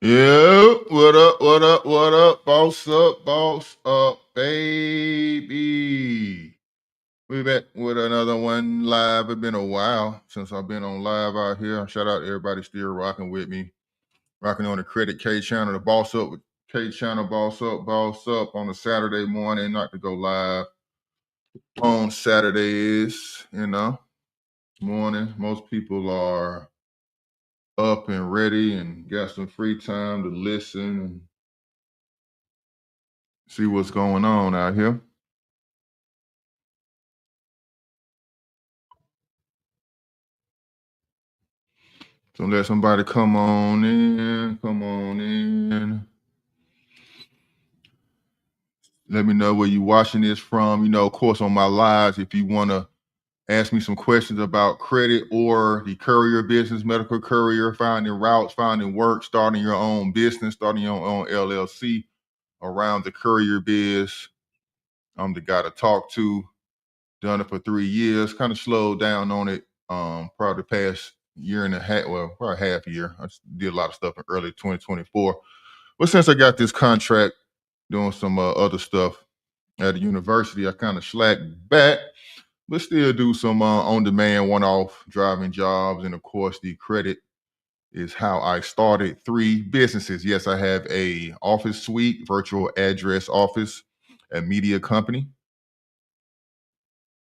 Yeah, what up, what up, what up, boss up, baby. We back with another one live. It's been a while since I've been on live out here. Shout out to everybody still rocking with me, rocking on the Credit K channel, the Boss Up with K channel, Boss Up on a Saturday morning, not to go live on Saturdays, morning. Most people are up and ready and got some free time to listen and see what's going on out here. So let somebody come on in. Come on in. Let me know where you watching this from. Of course, on my lives, if you want to ask me some questions about credit or the courier business, medical courier, finding routes, finding work, starting your own business, starting your own LLC around the courier biz, I'm the guy to talk to. Done it for 3 years, kind of slowed down on it. Probably the past year and a half, well, probably half year. Did a lot of stuff in early 2024. But since I got this contract doing some other stuff at the university, I kind of slacked back, but still do some on-demand, one-off driving jobs. And of course, the credit is how I started 3 businesses. Yes, I have a office suite, virtual address office, a media company,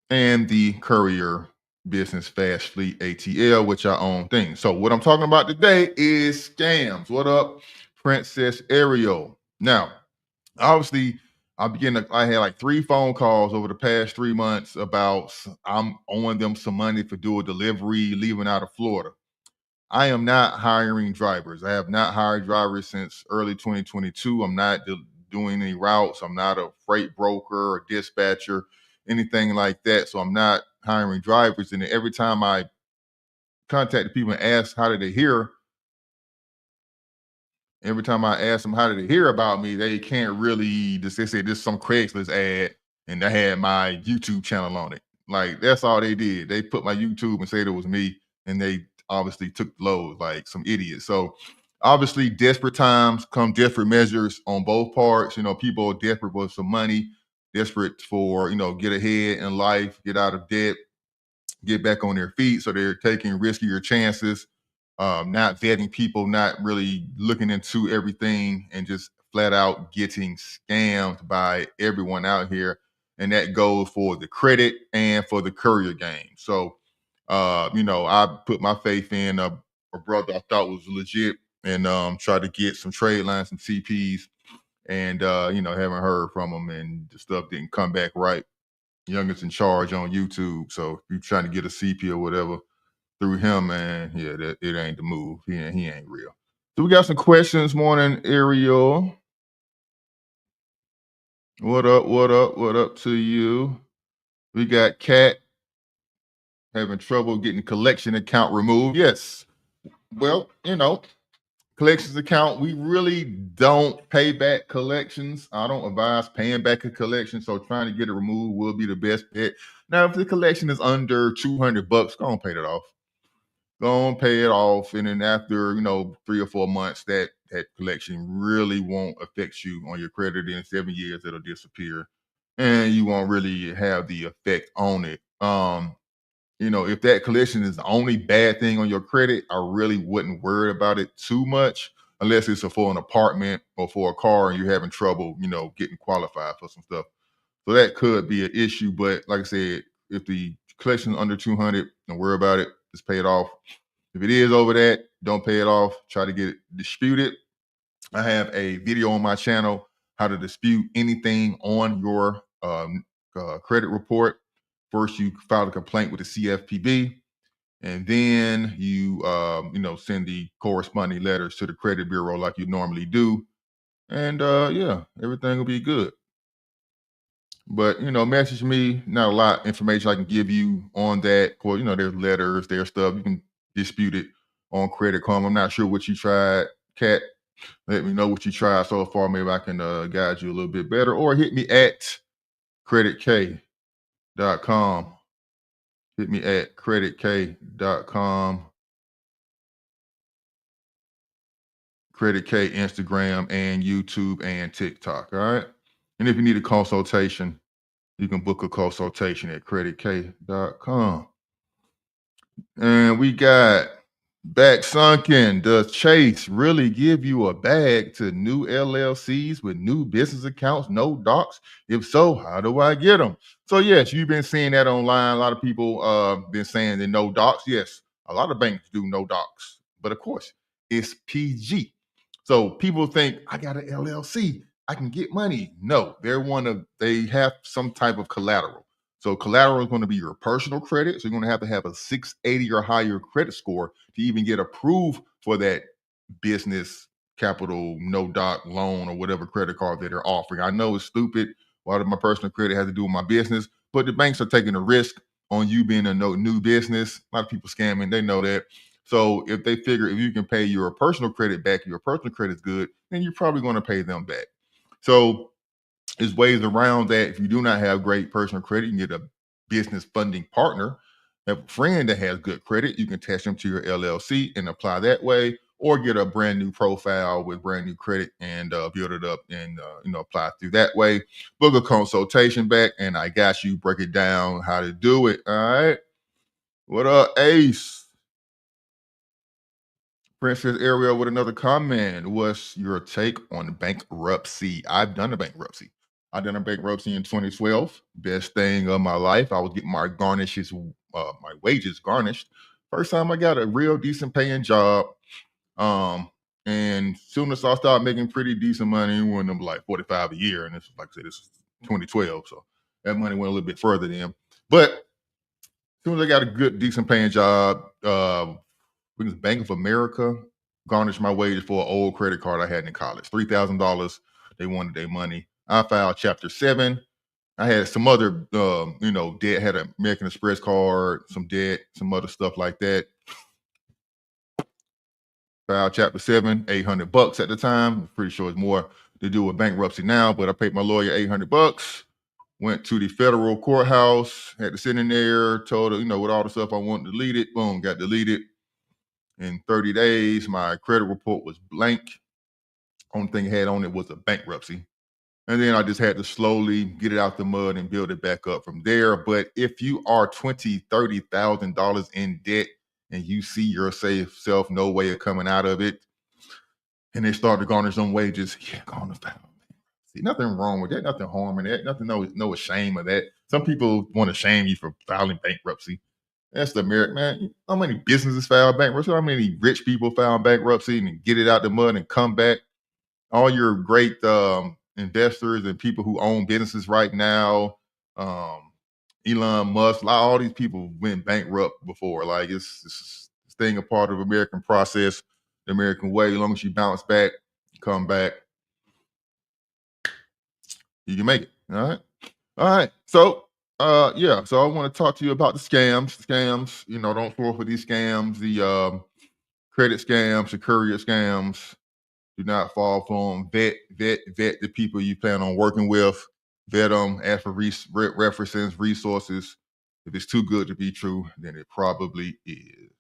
and the courier business Fast Fleet ATL, which I own things. So what I'm talking about today is scams. What up, Princess Ariel? Now, obviously, I had like 3 phone calls over the past 3 months about I'm owing them some money for doing a delivery leaving out of Florida. I am not hiring drivers. I have not hired drivers since early 2022. I'm not doing any routes. I'm not a freight broker or dispatcher, anything like that. So I'm not hiring drivers. And every time I contact people and ask how did they hear, every time I ask them how did they hear about me, they can't really just they say this is some Craigslist ad and I had my YouTube channel on it. Like that's all they did. They put my YouTube and said it was me, and they obviously took loads like some idiots. So obviously, desperate times come desperate measures on both parts. People are desperate for some money, desperate for get ahead in life, get out of debt, get back on their feet. So they're taking riskier chances, not vetting people, not really looking into everything, and just flat out getting scammed by everyone out here. And that goes for the credit and for the courier game. So, I put my faith in a brother I thought was legit and tried to get some trade lines and CPs and, haven't heard from him and the stuff didn't come back right. Youngest in charge on YouTube. So if you're trying to get a CP or whatever through him, man, yeah, that it ain't the move. He ain't real. So we got some questions, morning, Ariel. What up? What up? What up to you? We got Cat having trouble getting collection account removed. Yes. Well, collections account, we really don't pay back collections. I don't advise paying back a collection, so trying to get it removed will be the best bet. Now, if the collection is under $200, go and pay that off. Go and pay it off, and then after 3 or 4 months, that collection really won't affect you on your credit. In 7 years, it'll disappear, and you won't really have the effect on it. If that collection is the only bad thing on your credit, I really wouldn't worry about it too much unless it's for an apartment or for a car and you're having trouble, getting qualified for some stuff. So that could be an issue. But like I said, if the collection is under 200, don't worry about it. Just pay it off. If it is over that, don't pay it off. Try to get it disputed. I have a video on my channel how to dispute anything on your credit report. First, you file a complaint with the CFPB, and then you send the corresponding letters to the credit bureau like you normally do, and yeah, everything will be good. But message me. Not a lot of information I can give you on that. Of course, there's letters, there's stuff you can dispute it on Credit Karma. I'm not sure what you tried, Cat. Let me know what you tried so far. Maybe I can guide you a little bit better, or hit me at creditkay.com. Hit me at creditkay.com. Credit K, Instagram, and YouTube and TikTok. All right. And if you need a consultation, you can book a consultation at creditk.com. And we got back sunken. Does Chase really give you a bag to new LLCs with new business accounts, no docs? If so, how do I get them? So yes, you've been seeing that online. A lot of people been saying that no docs. Yes, a lot of banks do no docs, but of course it's PG. So people think I got an LLC, I can get money. No, they have some type of collateral. So collateral is going to be your personal credit. So you're going to have a 680 or higher credit score to even get approved for that business capital no doc loan or whatever credit card that they're offering. I know it's stupid. Why did my personal credit have to do with my business? But the banks are taking a risk on you being a new business. A lot of people scamming. They know that. So if they figure if you can pay your personal credit back, your personal credit's good, then you're probably going to pay them back. So there's ways around that. If you do not have great personal credit, you can get a business funding partner. Have a friend that has good credit, you can attach them to your LLC and apply that way, or get a brand new profile with brand new credit and build it up and apply through that way. Book a consultation back, and I got you. Break it down how to do it. All right. What up, Ace? Princess Ariel with another comment. What's your take on bankruptcy? I've done a bankruptcy. I done a bankruptcy in 2012. Best thing of my life. I was getting my wages garnished. First time I got a real decent paying job. Um, and soon as I started making pretty decent money, when I'm like 45 a year, and it's like I said, this is 2012, so that money went a little bit further then. But as soon as I got a good, decent paying job, because Bank of America garnished my wages for an old credit card I had in college. $3,000. They wanted their money. I filed Chapter 7. I had some other, debt. Had an American Express card, some debt, some other stuff like that. Filed Chapter 7, $800 at the time. I'm pretty sure it's more to do with bankruptcy now, but I paid my lawyer $800. Went to the federal courthouse, had to sit in there, told her, with all the stuff I wanted deleted. Boom, got deleted. In 30 days, my credit report was blank. Only thing it had on it was a bankruptcy. And then I just had to slowly get it out the mud and build it back up from there. But if you are $20,000, $30,000 in debt and you see yourself no way of coming out of it, and they start to garnish some wages, yeah, go on to file. See, nothing wrong with that, nothing harm in that, nothing, no shame of that. Some people want to shame you for filing bankruptcy. That's the American man. How many businesses file bankruptcy? How many rich people file bankruptcy and get it out the mud and come back? All your great investors and people who own businesses right now, um, Elon Musk, all these people went bankrupt before. Like it's thing a part of American process, the American way. As long as you bounce back, come back, you can make it. All right. All right. So yeah, so I want to talk to you about the scams. Scams, don't fall for these scams, the credit scams, the courier scams. Do not fall for them. Vet the people you plan on working with. Vet them. Ask for references, resources. If it's too good to be true, then it probably is.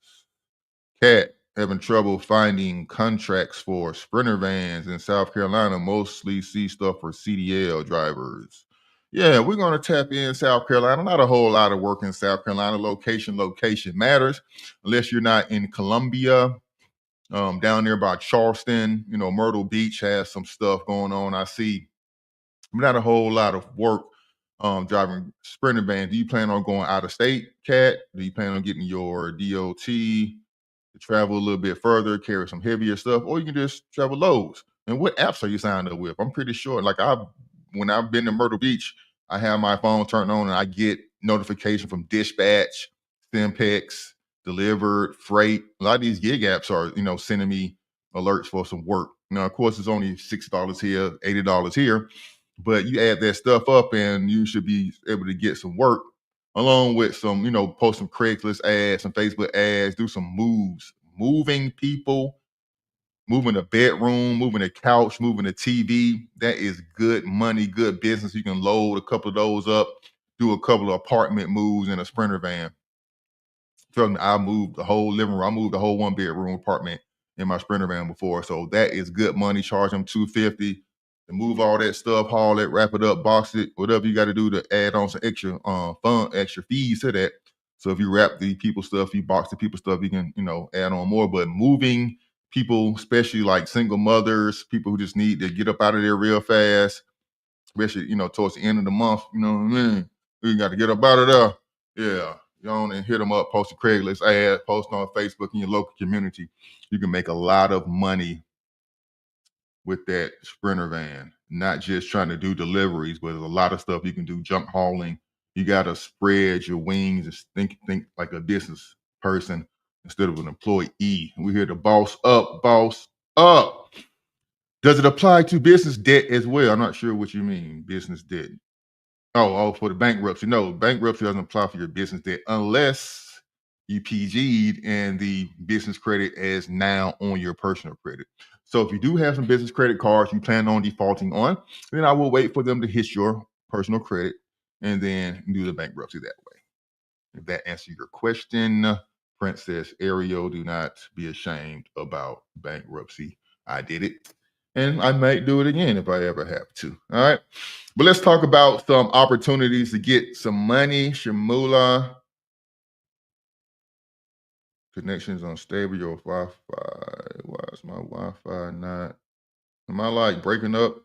Cat having trouble finding contracts for Sprinter vans in South Carolina. Mostly see stuff for CDL drivers. Yeah, we're going to tap in South Carolina. Not a whole lot of work in South Carolina. Location matters. Unless you're not in Columbia, down there by Charleston, Myrtle Beach has some stuff going on. I see not a whole lot of work driving Sprinter vans. Do you plan on going out of state, Cat? Do you plan on getting your DOT to travel a little bit further, carry some heavier stuff, or you can just travel loads? And what apps are you signed up with? I'm pretty sure, when I've been to Myrtle Beach, I have my phone turned on and I get notification from Dispatch, Simpex, Delivered, Freight. A lot of these gig apps are, sending me alerts for some work. Now, of course, it's only $6 here, $80 here, but you add that stuff up and you should be able to get some work along with some, post some Craigslist ads, some Facebook ads, do some moves, moving people, moving a bedroom, moving a couch, moving a TV. That is good money, good business. You can load a couple of those up, do a couple of apartment moves in a Sprinter van. Trust me, I moved the whole living room. I moved the whole one bedroom apartment in my Sprinter van before. So that is good money. Charge them 250 to move all that stuff, haul it, wrap it up, box it, whatever you got to do to add on some extra extra fees to that. So if you wrap the people stuff, you box the people stuff, you can, add on more. But moving people, especially like single mothers, people who just need to get up out of there real fast, especially, towards the end of the month, you know what I mean? You got to get up out of there. Yeah. You on and hit them up, post a Craigslist ad, post on Facebook in your local community. You can make a lot of money with that Sprinter van, not just trying to do deliveries, but there's a lot of stuff you can do, junk hauling. You got to spread your wings and think like a business person instead of an employee. We're here to boss up, boss up. Does it apply to business debt as well? I'm not sure what you mean, business debt. Oh, for the bankruptcy. No, bankruptcy doesn't apply for your business debt unless you PG'd and the business credit is now on your personal credit. So if you do have some business credit cards you plan on defaulting on, then I will wait for them to hit your personal credit and then do the bankruptcy that way. If that answers your question, Princess Ariel, do not be ashamed about bankruptcy. I did it, and I might do it again if I ever have to. All right. But let's talk about some opportunities to get some money. Shamula, connections unstable. Your Wi-Fi. Why is my Wi-Fi not? Am I like breaking up?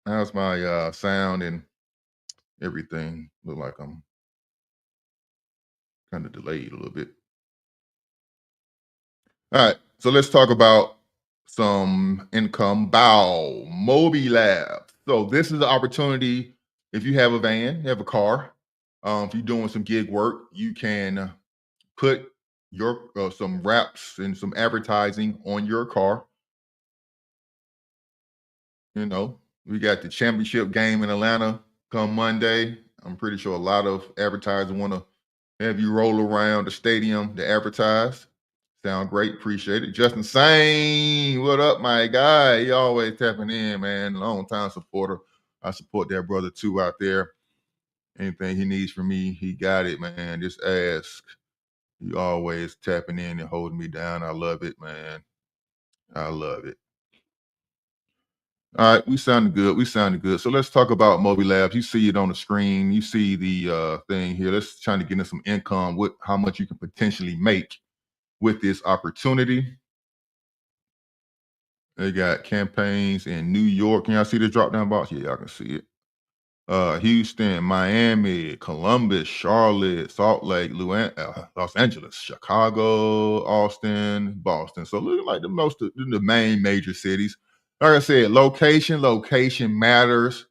How's my sound and everything? Look like I'm kind of delayed a little bit. All right, so let's talk about some income. Bow Moby Lab. So this is the opportunity. If you have a van, you have a car, if you're doing some gig work, you can put your some wraps and some advertising on your car. You know, we got the championship game in Atlanta come Monday. I'm pretty sure a lot of advertisers want to have you roll around the stadium to advertise. Sound great. Appreciate it. Justin Sane, what up, my guy? He always tapping in, man. Long time supporter. I support that brother too out there. Anything he needs from me, he got it, man. Just ask. He always tapping in and holding me down. I love it, man. I love it. All right, we sounded good. We sounded good. So let's talk about Moby Labs. You see it on the screen. You see the thing here. Let's try to get in some income with how much you can potentially make with this opportunity. They got campaigns in New York. Can y'all see the drop down box? Yeah, y'all can see it. Houston, Miami, Columbus, Charlotte, Salt Lake, Los Angeles, Chicago, Austin, Boston. So looking like the main major cities. Like I said, location matters.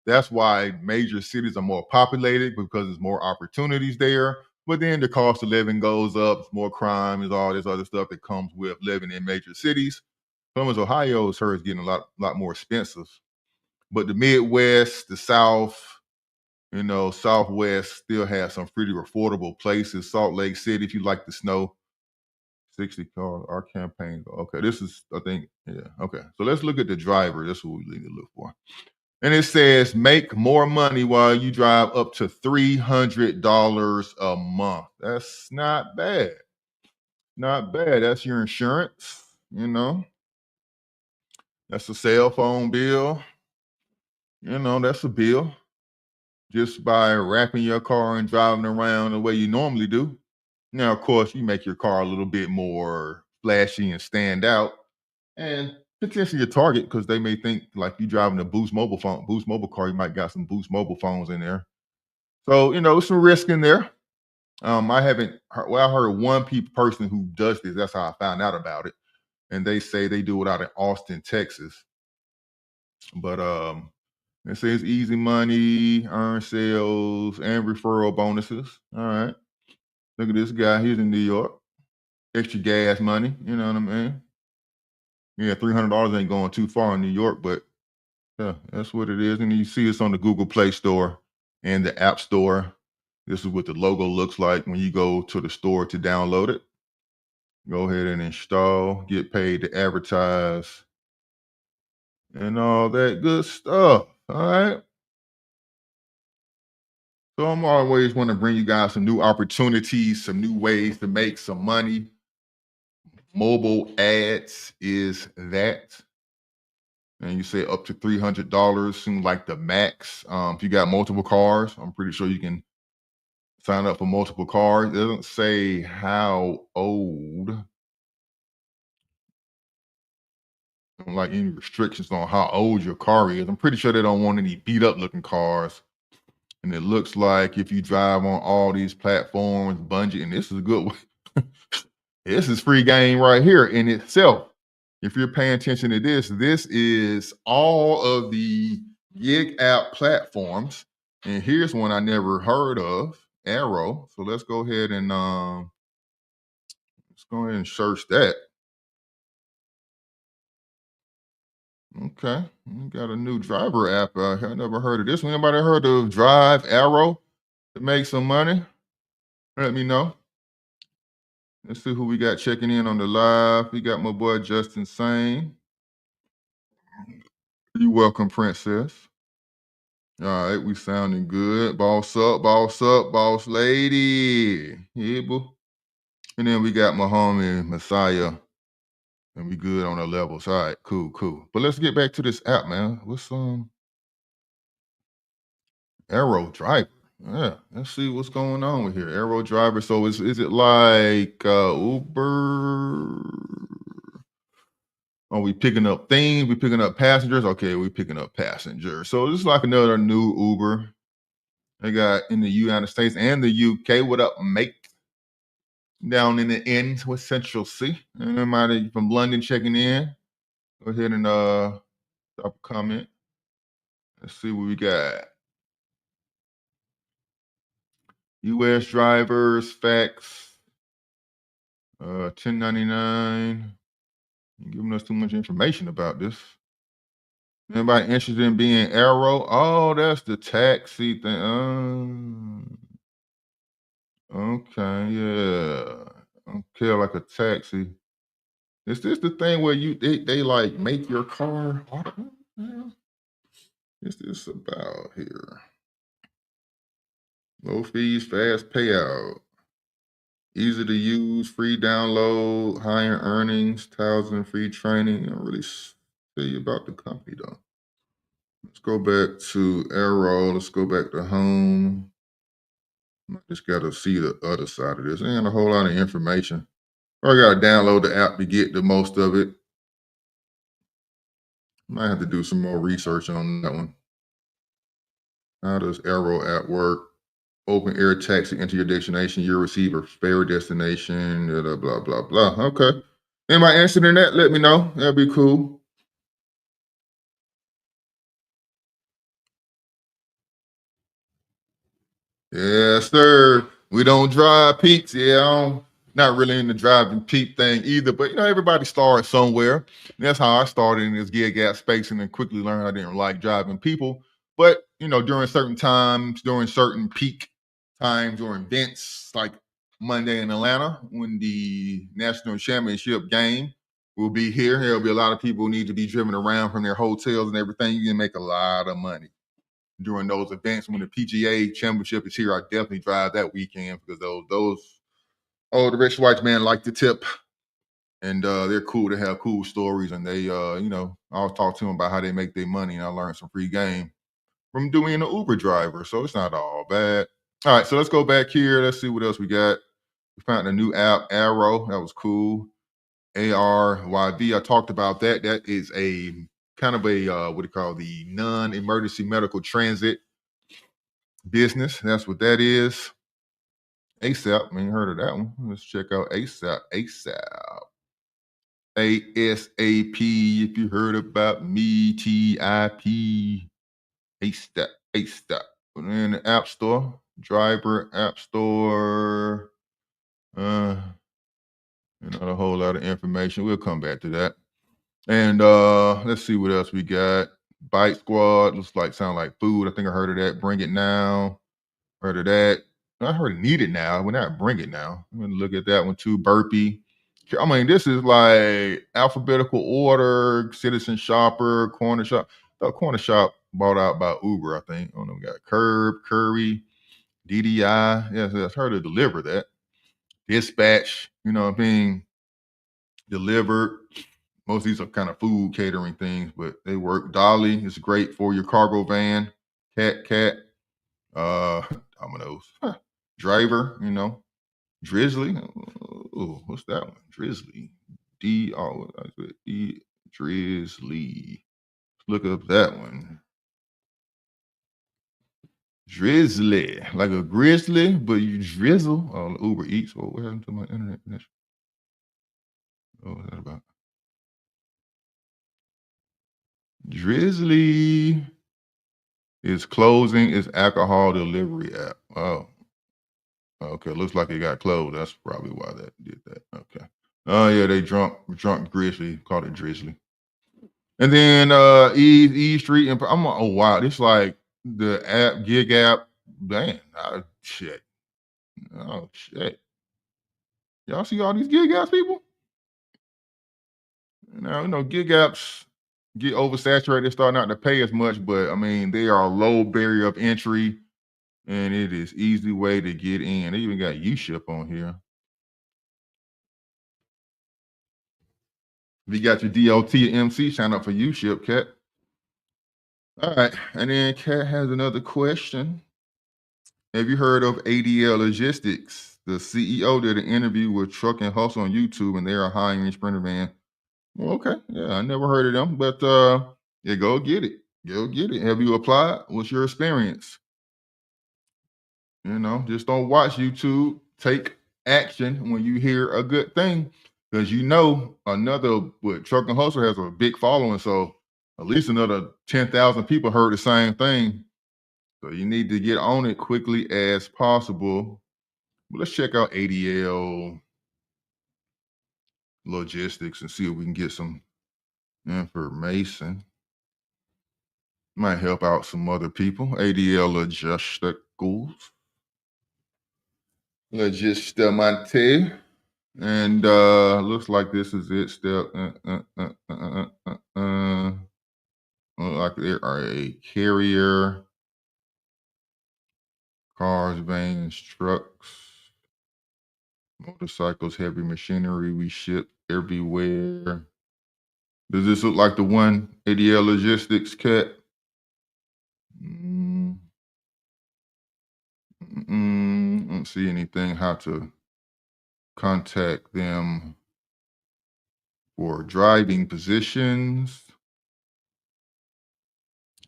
That's why major cities are more populated because there's more opportunities there. But then the cost of living goes up, more crime, is all this other stuff that comes with living in major cities. Columbus, Ohio, is heard is getting a lot more expensive. But the Midwest, the South, Southwest still has some pretty affordable places. Salt Lake City, if you like the snow, 60 cars, our campaign. Okay, this is, I think, yeah, okay. So let's look at the driver. That's what we need to look for. And it says make more money while you drive up to $300 a month. That's not bad. Not bad. That's your insurance, That's a cell phone bill. That's a bill just by wrapping your car and driving around the way you normally do. Now, of course, you make your car a little bit more flashy and stand out, and potentially a target because they may think like you driving a Boost Mobile car, you might got some Boost Mobile phones in there. So, some risk in there. I haven't heard, well, I heard one person who does this. That's how I found out about it. And they say they do it out in Austin, Texas. But it says easy money, earn sales, and referral bonuses. All right. Look at this guy. He's in New York. Extra gas money. You know what I mean? Yeah, $300 ain't going too far in New York, but yeah, that's what it is. And you see it's on the Google Play Store and the App Store. This is what the logo looks like when you go to the store to download it. Go ahead and install, get paid to advertise, and all that good stuff. All right. So I'm always want to bring you guys some new opportunities, some new ways to make some money Mobile ads is that. And you say up to $300 seems like the max. If you got multiple cars, I'm pretty sure you can sign up for multiple cars. It doesn't say how old, like any restrictions on how old your car is. I'm pretty sure they don't want any beat up looking cars. And it looks like if you drive on all these platforms, Bungie, and this is a good one. This is free game right here in itself. If you're paying attention to this, this is all of the gig app platforms. And here's one I never heard of, Arrow. So let's go ahead and search that. Okay, we got a new driver app out here. I never heard of this one. Anybody heard of Drive Arrow to make some money? Let me know. Let's see who we got checking in on the live. We got my boy Justin Sane. You welcome, Princess. All right, we sounding good. Boss up, boss lady. Yeah, boo. And then we got my homie Messiah, and we good on the levels. All right, cool, cool. But let's get back to this app, man. What's Arrow Driver? Yeah, let's see what's going on with here. Arrow Driver. So is it like Uber? Are we picking up things? We picking up passengers? Okay, we picking up passengers. So this is like another new Uber. They got in the United States and the UK. What up, mate? Down in the end with Central C. Anybody from London checking in? Go ahead and drop a comment. Let's see what we got. US drivers, facts, 1099. You're giving us too much information about this. Anybody interested in being Arrow? Oh, that's the taxi thing. Okay, yeah. Okay, like a taxi. Is this the thing where they like make your car? What's this about here? Low fees, fast payout, easy to use, free download, higher earnings, thousand free training. I don't really tell you about the company though. Let's go back to Arrow. Let's go back to home. I just got to see the other side of this. Ain't a whole lot of information. I got to download the app to get the most of it. Might have to do some more research on that one. How does Arrow app work? Open air taxi into your destination. You'll receive a fare destination. Blah, blah, blah, blah. Okay. Anybody interested in that? Let me know. That'd be cool. Yes, sir. We don't drive peaks. Yeah, not really in the driving peak thing either. But everybody starts somewhere. And that's how I started in this gig app space, and then quickly learned I didn't like driving people. But during certain times, during certain peak times or events, like Monday in Atlanta, when the national championship game will be here, there'll be a lot of people who need to be driven around from their hotels and everything. You can make a lot of money during those events. When the PGA Championship is here, I definitely drive that weekend because the rich white man like to tip, and they're cool to have cool stories, and they I'll talk to them about how they make their money, and I learned some free game from doing an Uber driver, so it's not all bad. All right, so let's go back here. Let's see what else we got. We found a new app, Arrow. That was cool. ARYV. I talked about that. That is a kind of a what do you call the non-emergency medical transit business. That's what that is. ASAP. I ain't heard of that one. Let's check out ASAP. ASAP. ASAP. If you heard about me, TIP. ASAP. ASAP. In the App Store. Driver App Store. Uh, not a whole lot of information. We'll come back to that. And let's see what else we got. Bite Squad. Sound like food. I think I heard of that. Bring It Now. Heard of that. I heard of Need It Now. We're not Bring It Now. I'm gonna look at that one too. Burpee. I mean, this is like alphabetical order, Citizen Shopper, Corner Shop. The Corner Shop bought out by Uber, I think. I don't know. We got Curb, Curry, DDI. Yes, heard of Deliver that. Dispatch. You know what I mean? delivered. Most of these are kind of food catering things, but they work. Dolly is great for your cargo van. Cat, uh, Domino's. Huh. Driver, Drizzly. Oh, what's that one? Drizzly. D Drizzly. Look up that one. Drizzly, like a grizzly, but you drizzle. Oh, Uber Eats. Oh, what happened to my internet connection? Oh, what's that about? Drizzly is closing its alcohol delivery app. Oh, okay. Looks like it got closed. That's probably why that did that. Okay. Oh yeah, they drunk grizzly, called it drizzly. And then E Street and oh wow, this like the app gig app. Dang, shit. Oh shit. Y'all see all these gig apps, people? Now, gig apps get oversaturated, start not to pay as much, but I mean, they are a low barrier of entry and it is easy way to get in. They even got U-Ship on here. If you got your DOT and MC, sign up for U-Ship, Cat. All right. And then Cat has another question. Have you heard of ADL Logistics? The CEO did an interview with Truck and Hustle on YouTube, and they are hiring Sprinter van. Well, okay. Yeah, I never heard of them, but yeah, go get it. Go get it. Have you applied? What's your experience? Just don't watch YouTube. Take action when you hear a good thing, because another Truck and Hustle has a big following, so at least another 10,000 people heard the same thing. So you need to get on it quickly as possible. But let's check out ADL Logistics and see if we can get some information. Might help out some other people. ADL Logisticamente. And looks like this is it. Step. Look like there are a carrier, cars, vans, trucks, motorcycles, heavy machinery. We ship everywhere. Does this look like the one ADL Logistics, Cat? Don't see anything how to contact them for driving positions.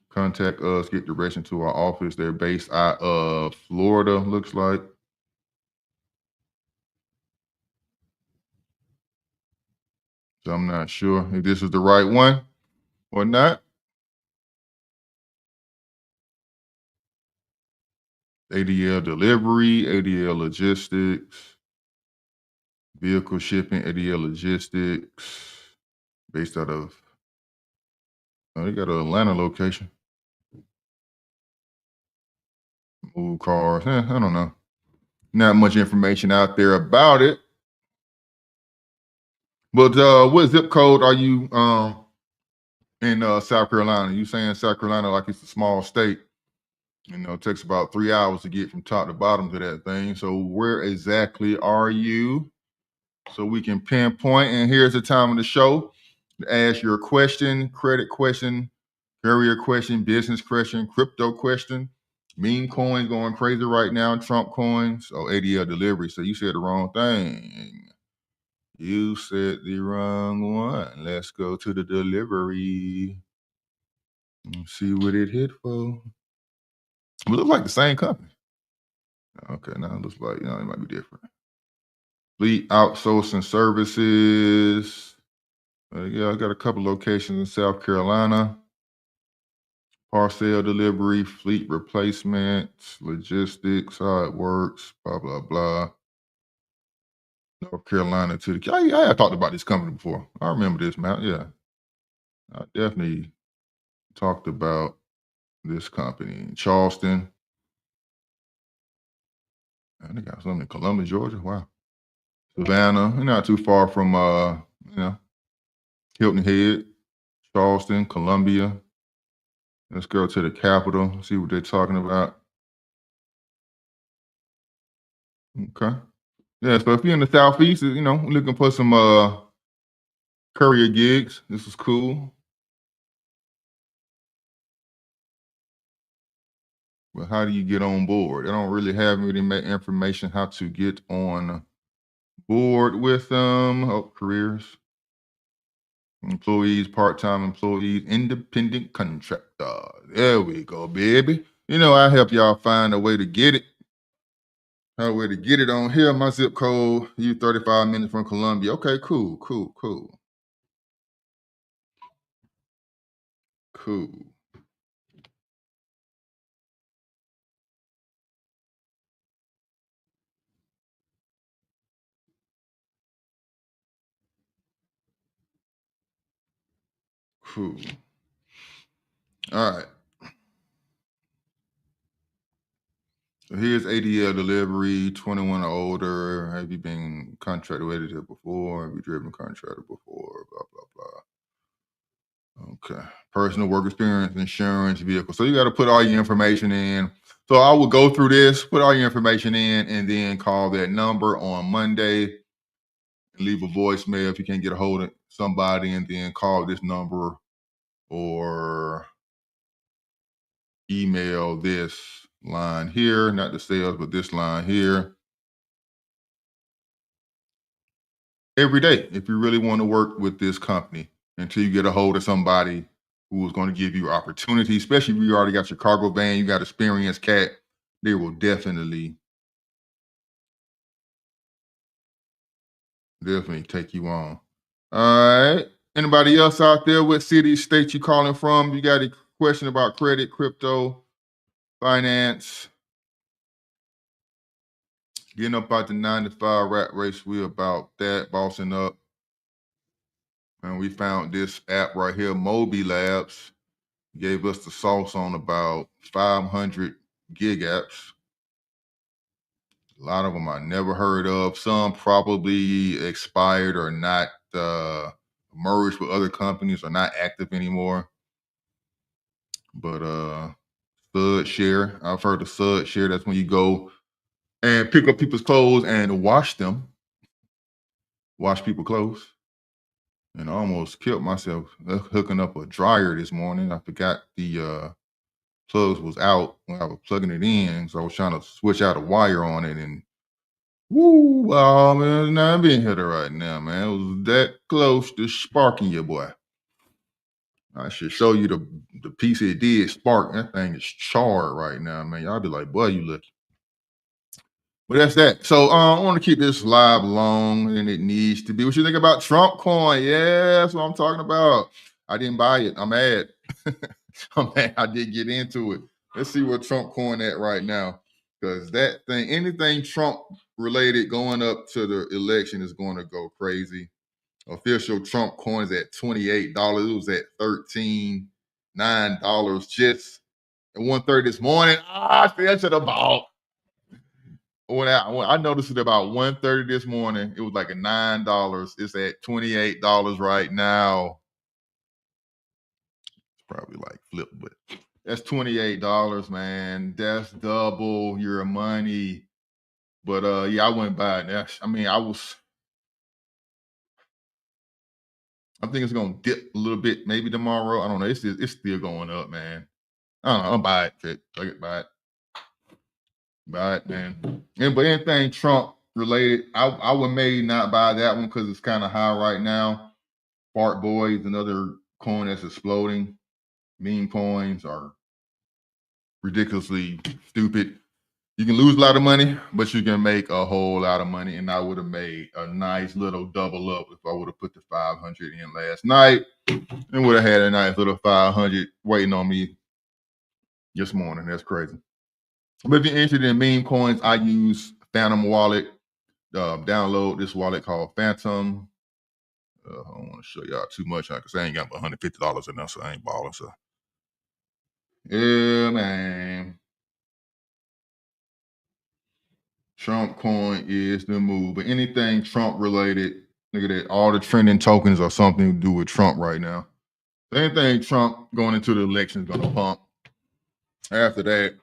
Contact us, get direction to our office. They're based out of Florida, looks like. So I'm not sure if this is the right one or not. ADL delivery, ADL logistics, vehicle shipping, ADL logistics, based out of, they got an Atlanta location. Move cars, I don't know. Not much information out there about it. But what zip code are you in South Carolina? You saying South Carolina like it's a small state? It takes about 3 hours to get from top to bottom to that thing. So where exactly are you? So we can pinpoint. And here's the time of the show to ask your question: credit question, career question, business question, crypto question. Meme coins going crazy right now. Trump coins. Oh, ADL delivery. So you said the wrong thing. You said the wrong one. Let's go to the delivery. Let's see what it hit for. It looks like the same company. Okay, now it looks like it might be different. Fleet outsourcing services. Yeah, I got a couple locations in South Carolina. Parcel delivery, fleet replacement, logistics, how it works, blah blah blah. North Carolina to the. I talked about this company before. I remember this, man. Yeah, I definitely talked about this company in Charleston. And they got something in Columbus, Georgia. Wow. Savannah, not too far from Hilton Head, Charleston, Columbia. Let's go to the capital, see what they're talking about. Okay. Yeah, so if you're in the southeast, looking for some Courier gigs. This is cool. But how do you get on board? I don't really have any information how to get on board with them. Oh, careers, employees, part-time employees, independent contractor. There we go, baby. I help y'all find a way to get it. A way to get it on here. My zip code, you 35 minutes from Columbia. Okay, cool, cool, cool, cool, cool. All right. So here's ADL delivery, 21 or older. Have you been contract editor before? Have you driven contractor before? Blah, blah, blah. Okay. Personal work experience, insurance, vehicle. So you got to put all your information in. So I will go through this, put all your information in, and then call that number on Monday. Leave a voicemail if you can't get a hold of somebody, and then call this number or email this line here, not the sales, but this line here every day if you really want to work with this company until you get a hold of somebody who is going to give you opportunity, especially if you already got your cargo van, you got experience, cat, they will definitely take you on. All right. Anybody else out there? What city, state you calling from? You got a question about credit, crypto, finance, getting up out the 9 to 5 rat race? We about that, bossing up. And we found this app right here, Moby Labs. Gave us the sauce on about 500 gig apps. A lot of them I never heard of. Some probably expired or not merged with other companies or not active anymore. But Sud Share, I've heard of Sud Share. That's when you go and pick up people's clothes and wash them, wash people's clothes. And I almost killed myself hooking up a dryer this morning. I forgot the plugs was out when I was plugging it in. So I was trying to switch out a wire on it and woo, oh man, nah, I'm being hit right now, man. It was that close to sparking you, boy. I should show you the piece it did spark. That thing is charred right now, man. Y'all be like, boy, you look. But that's that. So I want to keep this live long than it needs to be. What you think about Trump coin? Yeah, that's what I'm talking about. I didn't buy it. I'm mad. I'm mad I did get into it. Let's see where Trump coin at right now. Because that thing, anything Trump related going up to the election is going to go crazy. Official Trump coins at $28. It was at $13.9 just at 1:30 this morning. I fell to the ball. When I noticed it about 1:30 this morning, it was like a $9. It's at $28 right now. It's probably like flip, but that's $28, man. That's double your money. But yeah, I went by it. I mean, I think it's gonna dip a little bit maybe tomorrow. I don't know. It's still going up, man. I don't know. I'll buy it. Fuck it, buy it, man. And but anything Trump related, I would maybe not buy that one because it's kind of high right now. Fart Boy is another coin that's exploding. Meme coins are ridiculously stupid. You can lose a lot of money, but you can make a whole lot of money. And I would have made a nice little double up if I would have put the 500 in last night and would have had a nice little 500 waiting on me this morning. That's crazy. But if you're interested in meme coins, I use Phantom Wallet. Download this wallet called Phantom. I don't want to show y'all too much because I ain't got but $150 in there, so I ain't balling. So yeah, man. Trump coin is the move. But anything Trump related, look at that. All the trending tokens are something to do with Trump right now. Anything Trump going into the election is going to pump. After that,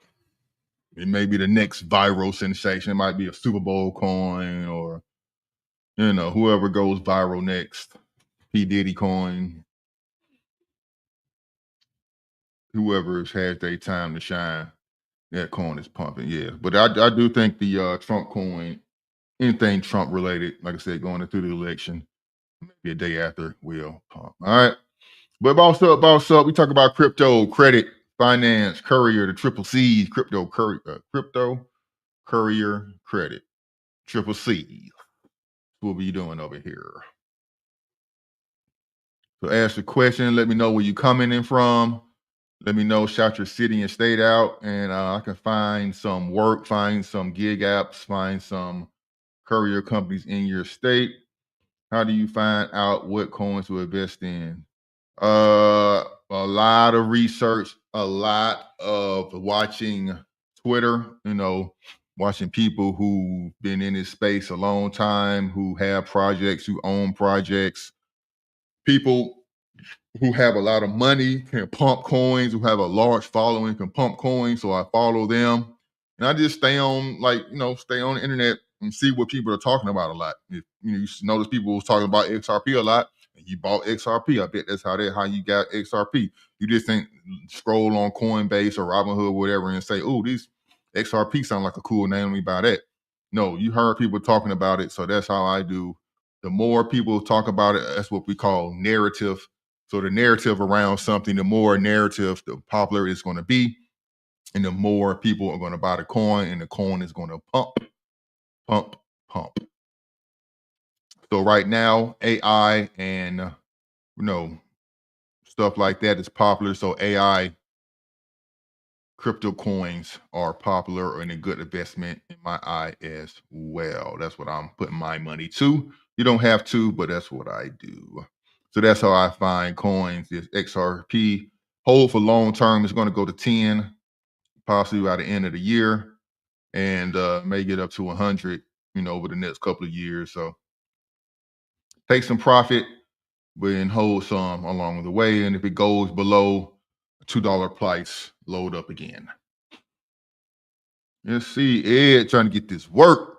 it may be the next viral sensation. It might be a Super Bowl coin or, whoever goes viral next. P. Diddy coin, whoever has their time to shine, that coin is pumping. Yeah. But I do think the Trump coin, anything Trump related, like I said, going into the election, maybe a day after, will pump. All right. But boss up. We talk about crypto, credit, finance, courier, the triple C's, crypto, courier, credit, triple C. What we doing over here? So ask the question. Let me know where you coming in from. Let me know, shout your city and state out, and I can find some work, find some gig apps, find some courier companies in your state. How do you find out what coins to invest in? A lot of research, a lot of watching Twitter, watching people who've been in this space a long time, who have projects, who own projects, people who have a lot of money can pump coins, who have a large following can pump coins. So I follow them. And I just stay on, stay on the internet and see what people are talking about a lot. If you notice people was talking about XRP a lot, and you bought XRP. I bet that's how you got XRP. You just think scroll on Coinbase or Robinhood, whatever, and say, "Oh, these XRP sound like a cool name. Let me buy that." No, you heard people talking about it, so that's how I do. The more people talk about it, that's what we call narrative. So the narrative around something, the more narrative, the popular it's going to be, and the more people are going to buy the coin, and the coin is going to pump, pump, pump. So right now, AI and stuff like that is popular. So AI crypto coins are popular and a good investment in my eye as well. That's what I'm putting my money to. You don't have to, but that's what I do. So that's how I find coins. Is XRP hold for long term is going to go to 10, possibly by the end of the year, and may get up to 100, over the next couple of years. So take some profit, but then hold some along the way. And if it goes below $2 price, load up again. Let's see, Ed trying to get this work.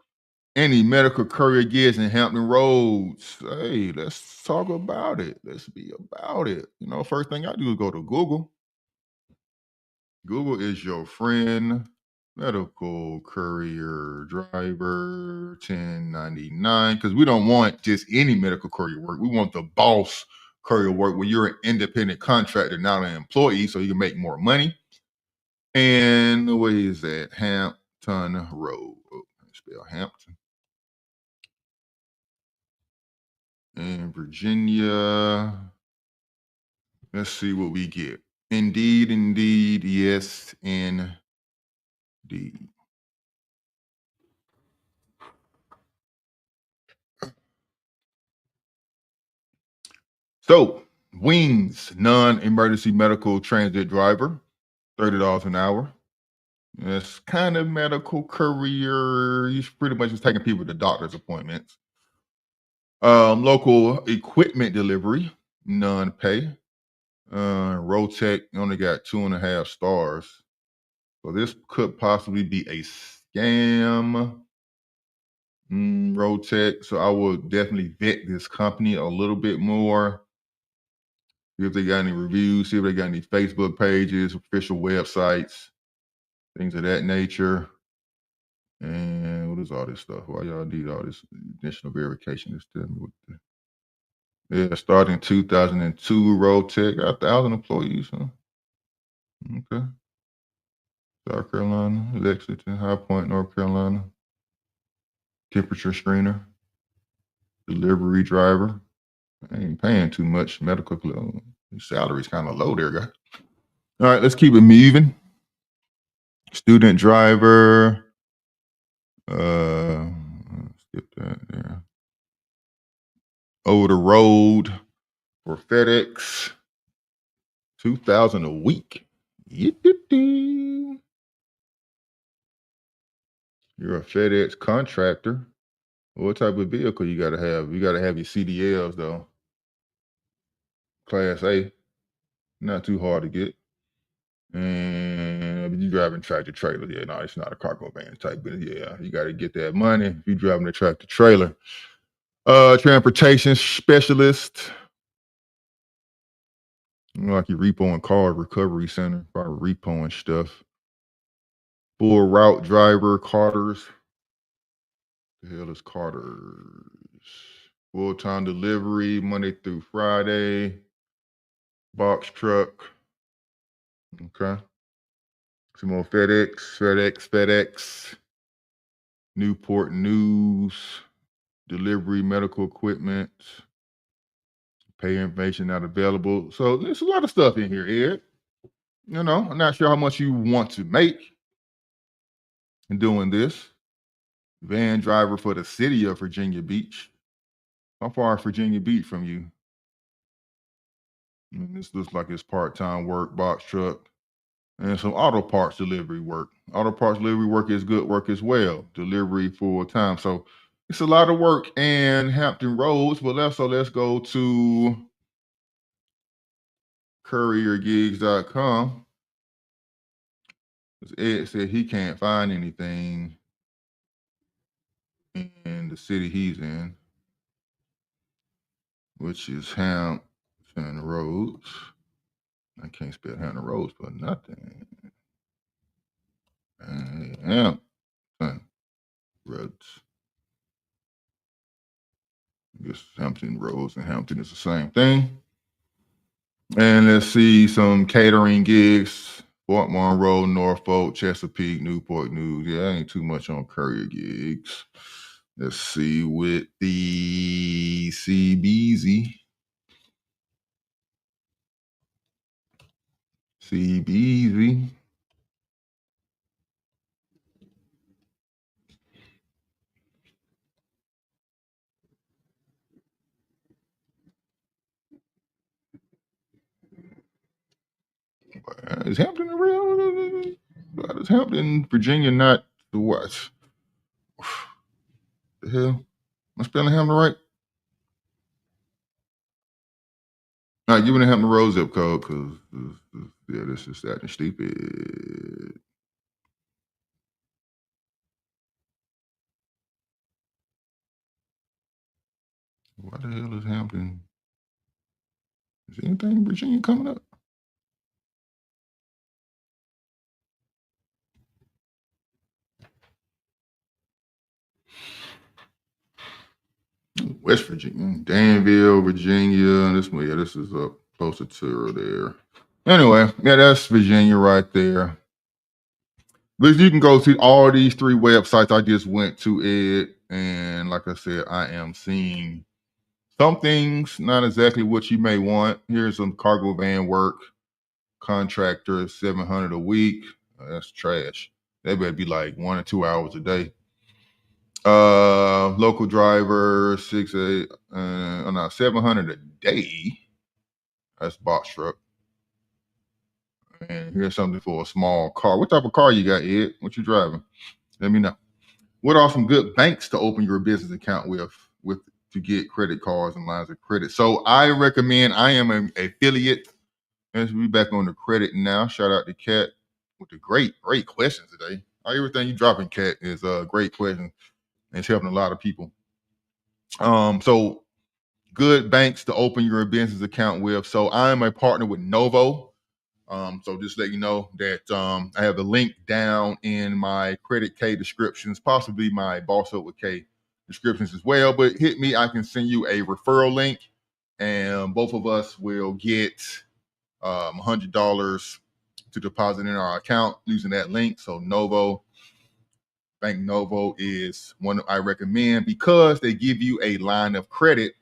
Any medical courier gigs in Hampton Roads. Hey, let's talk about it. Let's be about it. First thing I do is go to Google. Google is your friend. Medical courier driver 1099. Because we don't want just any medical courier work. We want the boss courier work where you're an independent contractor, not an employee, so you can make more money. And where is that? Hampton Road. Oh, spell Hampton. In Virginia. Let's see what we get. Indeed, yes, indeed. So, Wings, non-emergency medical transit driver, $30 an hour. It's kind of medical courier. He's pretty much just taking people to doctor's appointments. Local equipment delivery, non-pay. Rotec only got 2.5 stars. So this could possibly be a scam. Rotec. So I will definitely vet this company a little bit more. See if they got any reviews, see if they got any Facebook pages, official websites, things of that nature. And what is all this stuff? Why y'all need all this additional verification? Just tell me what starting 2002, Rotec, got 1,000 employees, huh? Okay. South Carolina, Lexington, High Point, North Carolina. Temperature screener, delivery driver. I ain't paying too much. Medical salary's kind of low there, guy. All right, let's keep it moving. Student driver. Skip that there. Over the road for FedEx. 2,000 a week. You're a FedEx contractor. What type of vehicle you gotta have? You gotta have your CDLs though. Class A. Not too hard to get. And you driving tractor trailer. Yeah, no, it's not a cargo van type, but yeah, you got to get that money if you driving a tractor trailer. Transportation specialist, Like your repo and car recovery center, probably repoing stuff. Full route driver, Carters. The hell is Carters? Full time delivery, Monday through Friday. Box truck. Okay. Some more FedEx. Newport News. Delivery, medical equipment. Pay information not available. So there's a lot of stuff in here, Ed. I'm not sure how much you want to make in doing this. Van driver for the city of Virginia Beach. How far is Virginia Beach from you? This looks like it's part-time work, box truck, and some auto parts delivery work. Auto parts delivery work is good work as well. Delivery full time. So it's a lot of work in Hampton Roads, but let's go to couriergigs.com. Ed said he can't find anything in the city he's in, which is Hampton Roads. I can't spell Hampton Roads for nothing. Hampton Roads. I guess Hampton Roads and Hampton is the same thing. And let's see some catering gigs. Fort Monroe, Norfolk, Chesapeake, Newport News. Yeah, ain't too much on courier gigs. Let's see with the CBZ. CBZ. Is Hampton real? Is Hampton, Virginia not the what? The hell? Am I spelling Hampton right? All right, give me the Hampton Road zip code because yeah, this is acting stupid. Why the hell is Hampton? Is anything in Virginia coming up? West Virginia, Danville, Virginia. This is up closer to there. Anyway, yeah, that's Virginia right there. But you can go to all these three websites I just went to, Ed, and like I said, I am seeing some things, not exactly what you may want. Here's some cargo van work, contractor, 700 a week. That's trash. That better be like 1 or 2 hours a day. Local driver, 700 a day. That's box truck. And here's something for a small car. What type of car you got, Ed? What you driving? Let me know. What are some good banks to open your business account with to get credit cards and lines of credit? So I recommend. I am an affiliate. Let's be back on the credit now. Shout out to Kat with the great questions today. Everything you dropping, Kat, is a great question. And it's helping a lot of people. So good banks to open your business account with. So I am a partner with Novo. So just let you know that I have the link down in my Credit K descriptions, possibly my Boss Up with K descriptions as well. But hit me, I can send you a referral link, and both of us will get $100 to deposit in our account using that link. So Bank Novo is one I recommend because they give you a line of credit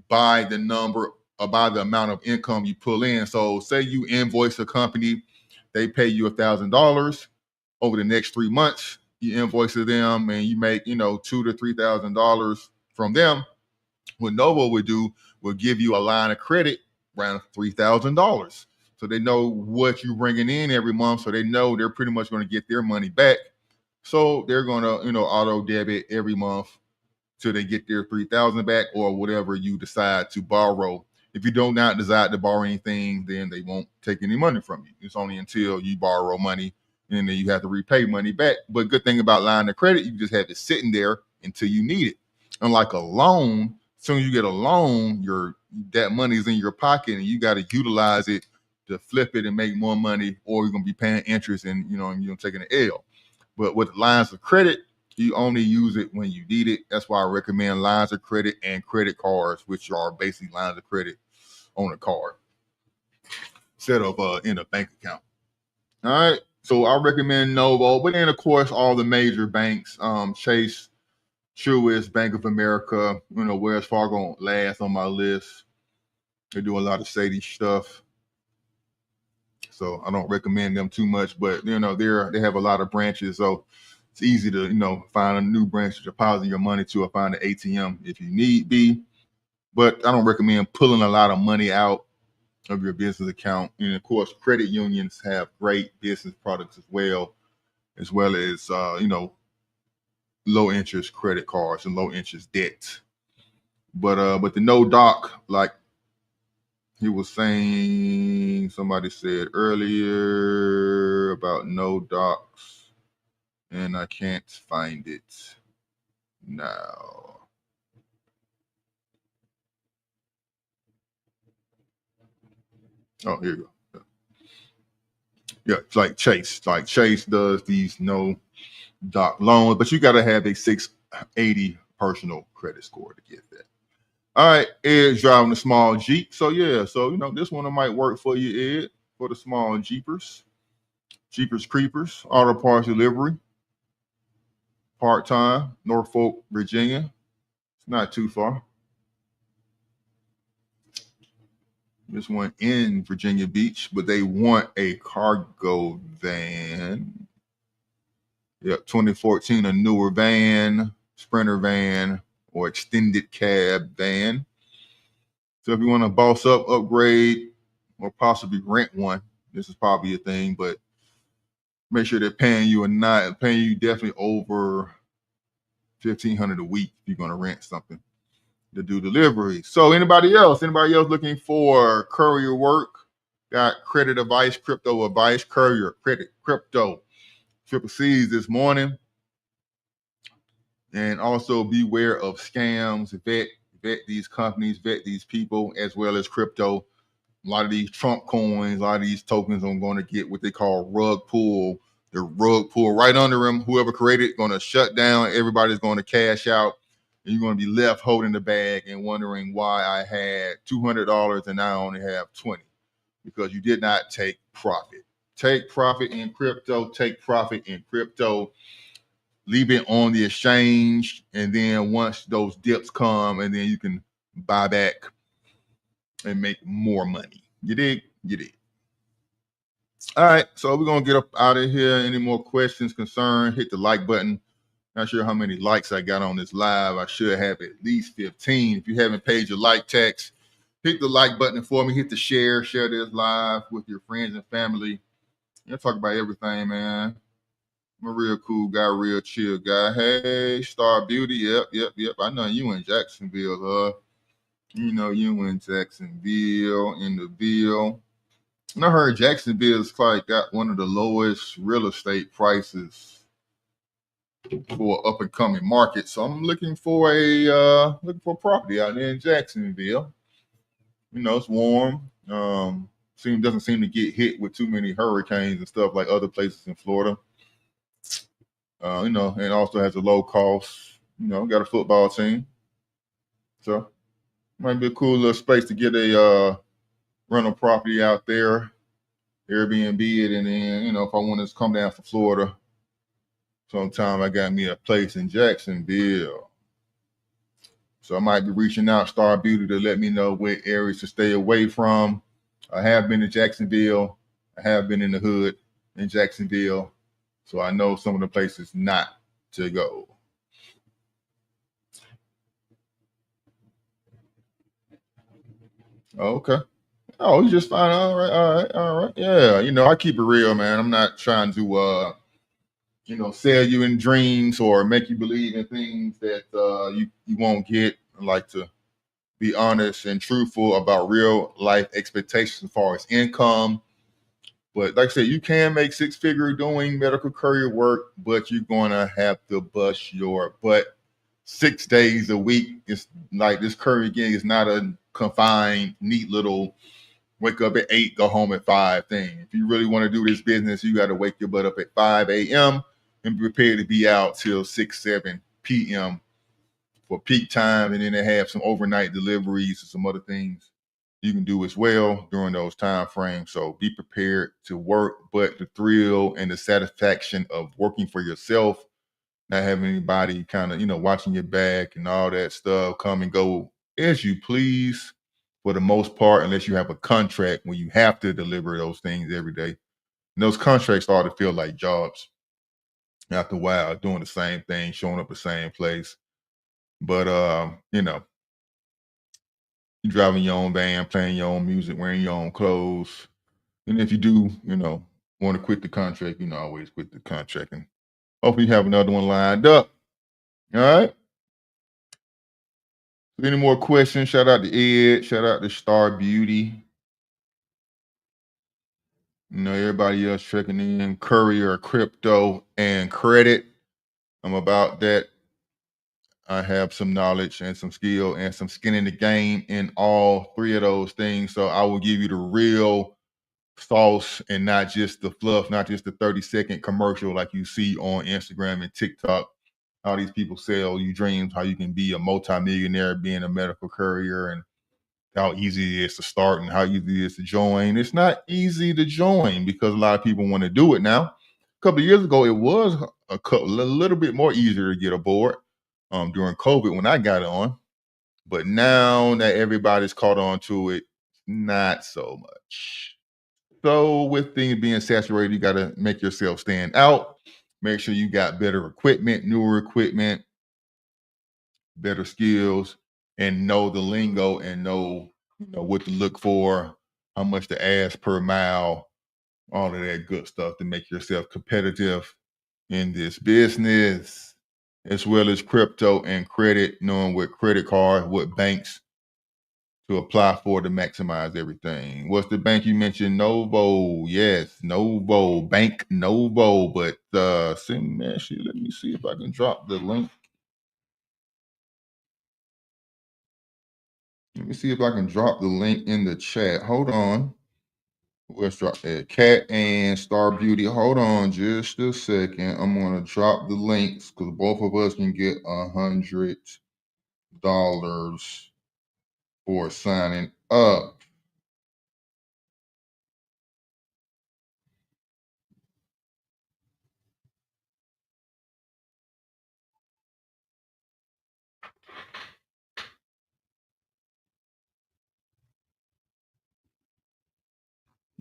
by the amount of income you pull in. So say you invoice a company, they pay you $1,000 over the next 3 months. You invoice them and you make, $2,000 to $3,000 from them. What Novo will give you a line of credit around $3,000. So they know what you're bringing in every month. So they know they're pretty much going to get their money back. So they're going to, auto debit every month till they get their $3,000 back or whatever you decide to borrow. If you do not decide to borrow anything, then they won't take any money from you. It's only until you borrow money and then you have to repay money back. But good thing about line of credit, you just have it sitting there until you need it. Unlike a loan, as soon as you get a loan, that money is in your pocket and you got to utilize it to flip it and make more money, or you're gonna be paying interest and you're taking an L. But with lines of credit, you only use it when you need it. That's why I recommend lines of credit and credit cards, which are basically lines of credit on a card instead of in a bank account. All right. So I recommend Novo, but then of course all the major banks, Chase, Truist, Bank of America, Wells Fargo last on my list. They do a lot of shady stuff. So I don't recommend them too much, but they have a lot of branches, so it's easy to find a new branch to deposit your money to, or find an ATM if you need be. But I don't recommend pulling a lot of money out of your business account. And of course, credit unions have great business products as well as low interest credit cards and low interest debt. But the no doc, like he was saying, somebody said earlier about no docs, and I can't find it now. Oh, here you go. Yeah, it's like Chase. Like Chase does these no doc loans, but you got to have a 680 personal credit score to get that. All right, Ed's driving a small Jeep. So yeah, this one might work for you, Ed, for the small Jeepers. Jeepers Creepers, auto parts delivery, part-time, Norfolk, Virginia. It's not too far. This one in Virginia Beach, but they want a cargo van. Yep, 2014, a newer van, Sprinter van, or extended cab van. So if you want to boss up, upgrade, or possibly rent one, this is probably a thing, but make sure they're paying you definitely over $1,500 a week if you're going to rent something to do delivery. So anybody else looking for courier work? Got credit advice, crypto advice, courier, credit, crypto, triple C's this morning. And also beware of scams. Vet these companies, vet these people, as well as crypto. A lot of these Trump coins, a lot of these tokens are going to get what they call rug pull. The rug pull right under them. Whoever created it going to shut down. Everybody's going to cash out. And you're going to be left holding the bag and wondering why I had $200 and I only have $20, because you did not take profit. Take profit in crypto. Take profit in crypto. Leave it on the exchange, and then once those dips come, and then you can buy back and make more money. You dig? You dig. All right, so we're gonna get up out of here. Any more questions, concerns? Hit the like button. Not sure how many likes I got on this live. I should have at least 15. If you haven't paid your like tax, hit the like button for me. Hit the share this live with your friends and family. Talk about everything, man. I'm a real cool guy, real chill guy. Hey, Star Beauty. Yep. I know you in Jacksonville, huh? You in Jacksonville, in the Ville. And I heard Jacksonville's got one of the lowest real estate prices for up and coming market. So I'm looking for property out there in Jacksonville. It's warm. Doesn't seem to get hit with too many hurricanes and stuff like other places in Florida. And also has a low cost, got a football team. So might be a cool little space to get a rental property out there, Airbnb it, and then, if I want to come down from Florida sometime, I got me a place in Jacksonville. So I might be reaching out, Star Beauty, to let me know what areas to stay away from. I have been to Jacksonville. I have been in the hood in Jacksonville. So I know some of the places not to go. Okay. Oh, you just fine. All right. Yeah, I keep it real, man. I'm not trying to sell you in dreams or make you believe in things that you won't get. I like to be honest and truthful about real life expectations as far as income. But like I said, you can make six-figure doing medical courier work, but you're gonna have to bust your butt 6 days a week. It's like this courier gig is not a confined, neat little wake up at 8, go home at 5 thing. If you really want to do this business, you got to wake your butt up at 5 a.m. and be prepared to be out till 6, 7 p.m. for peak time. And then they have some overnight deliveries and some other things you can do as well during those time frames. So be prepared to work, but the thrill and the satisfaction of working for yourself, not having anybody kind of, watching your back and all that stuff, come and go as you please for the most part, unless you have a contract when you have to deliver those things every day. And those contracts start to feel like jobs after a while, doing the same thing, showing up the same place. But you driving your own van, playing your own music, wearing your own clothes. And if you do, want to quit the contract, you know, always quit the contract. And hopefully you have another one lined up. All right. Any more questions? Shout out to Ed. Shout out to Star Beauty. Everybody else checking in. Courier, crypto, and credit. I'm about that. I have some knowledge and some skill and some skin in the game in all three of those things. So I will give you the real sauce and not just the fluff, not just the 30-second commercial like you see on Instagram and TikTok. How these people sell you dreams, how you can be a multimillionaire being a medical courier, and how easy it is to start and how easy it is to join. It's not easy to join because a lot of people want to do it now. A couple of years ago, it was a little bit more easier to get aboard during COVID when I got on. But now that everybody's caught on to it, not so much. So with things being saturated, you got to make yourself stand out. Make sure you got better equipment, newer equipment, better skills, and know the lingo and know, what to look for, how much to ask per mile, all of that good stuff to make yourself competitive in this business, as well as crypto and credit, knowing what credit card, what banks to apply for to maximize everything. What's the bank you mentioned? Novo. Yes, Novo. Bank Novo. But actually, let me see if I can drop the link. Let me see if I can drop the link in the chat. Hold on. Let's drop that. Cat and Star Beauty. Hold on just a second. I'm gonna drop the links because both of us can get $100 for signing up.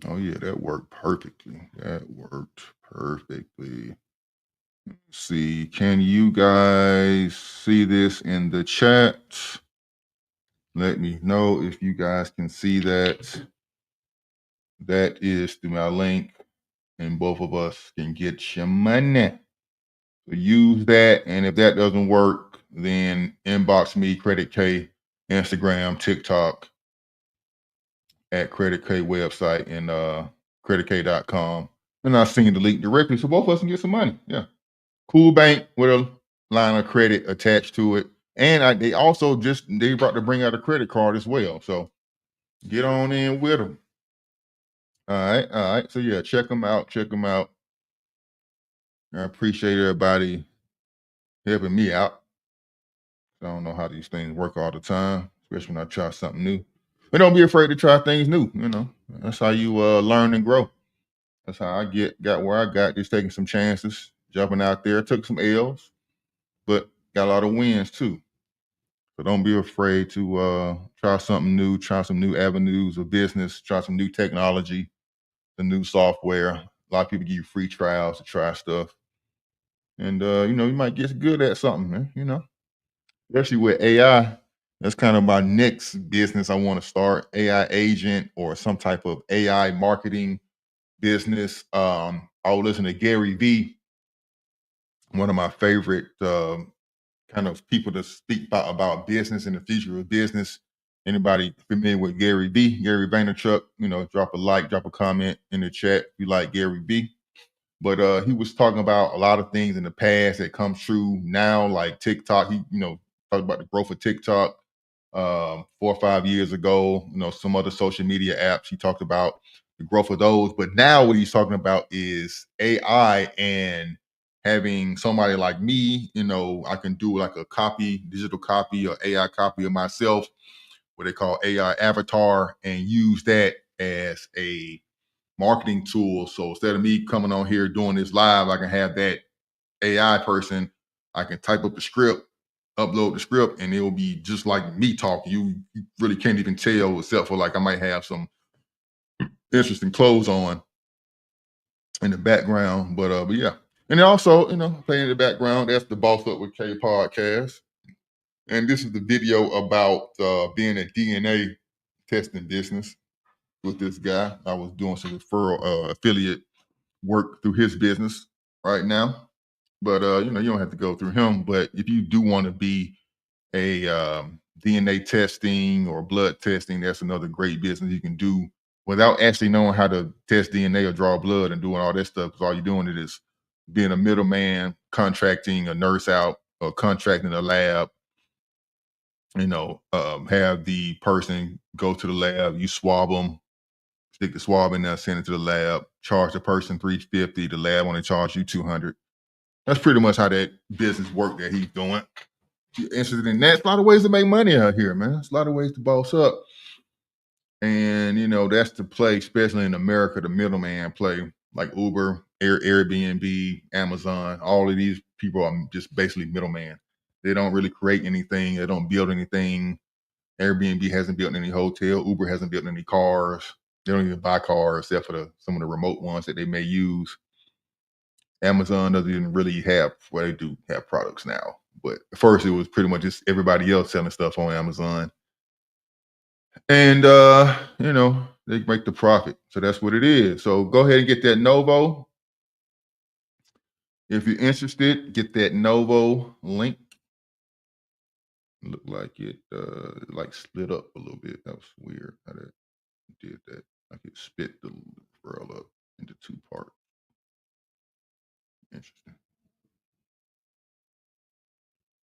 Oh yeah, that worked perfectly. That worked perfectly. See, can you guys see this in the chat? Let me know if you guys can see that. That is through my link, and both of us can get your money. So use that, and if that doesn't work, then inbox me, Credit K, Instagram, TikTok, at Credit K website and creditk.com. And I'll send you the link directly so both of us can get some money. Yeah. Cool bank with a line of credit attached to it. And they also they brought to bring out a credit card as well. So get on in with them. All right. All right. So yeah, check them out. Check them out. I appreciate everybody helping me out. I don't know how these things work all the time, especially when I try something new. But don't be afraid to try things new. That's how you learn and grow. That's how I got where I got, just taking some chances, jumping out there. Took some L's, but got a lot of wins too. So don't be afraid to try something new, try some new avenues of business, try some new technology, the new software. A lot of people give you free trials to try stuff. And you might get good at something, man. Especially with AI. That's kind of my next business I want to start, AI agent or some type of AI marketing business. I will listen to Gary V, one of my favorite kind of people to speak about business and the future of business. Anybody familiar with Gary V? Gary Vaynerchuk, drop a like, drop a comment in the chat if you like Gary V. But he was talking about a lot of things in the past that come true now, like TikTok. He, talked about the growth of TikTok, 4 or 5 years ago. Some other social media apps. He talked about the growth of those, but now what he's talking about is AI and having somebody like me. I can do like a digital copy or AI copy of myself, what they call AI avatar, and use that as a marketing tool. So instead of me coming on here doing this live, I can have that AI person. I can type up the script, upload the script, and it will be just like me talking. You really can't even tell, except for like I might have some interesting clothes on in the background. But yeah. And then also, playing in the background, that's the Boss Up with K podcast. And this is the video about being a DNA testing business with this guy. I was doing some referral affiliate work through his business right now. But you don't have to go through him. But if you do want to be a DNA testing or blood testing, that's another great business you can do without actually knowing how to test DNA or draw blood and doing all that stuff. Because all you're doing is being a middleman, contracting a nurse out or contracting a lab. Have the person go to the lab, you swab them, stick the swab in there, send it to the lab, charge the person $350, the lab want to charge you $200. That's pretty much how that business work that he's doing. If you're interested in that, there's a lot of ways to make money out here, man. There's a lot of ways to boss up. And, that's the play, especially in America, the middleman play, like Uber, Airbnb, Amazon. All of these people are just basically middleman. They don't really create anything. They don't build anything. Airbnb hasn't built any hotel. Uber hasn't built any cars. They don't even buy cars except for some of the remote ones that they may use. Amazon doesn't even really have, well, they do have products now. But at first it was pretty much just everybody else selling stuff on Amazon. And they make the profit. So that's what it is. So go ahead and get that Novo. If you're interested, get that Novo link. Looked like it like split up a little bit. That was weird how that did that. Like it spit the referral up into two parts. Interesting.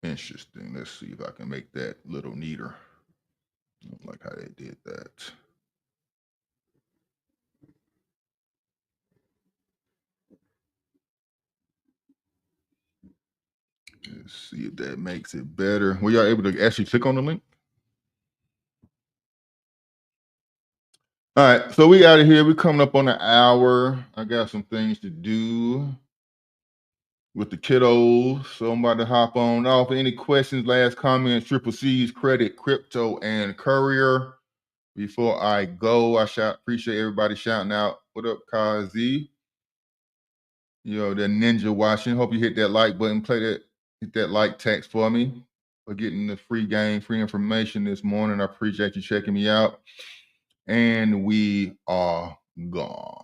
Interesting. Let's see if I can make that a little neater. I don't like how they did that. Let's see if that makes it better. Were y'all able to actually click on the link? All right, so we out of here. We're coming up on an hour. I got some things to do with the kiddos, so I'm about to hop on off. Any questions, last comments, Triple C's, Credit, Crypto, and Courier. Before I go, appreciate everybody shouting out. What up, Kazi? The ninja watching. Hope you hit that like button. Hit that like text for me for getting the free game, free information this morning. I appreciate you checking me out. And we are gone.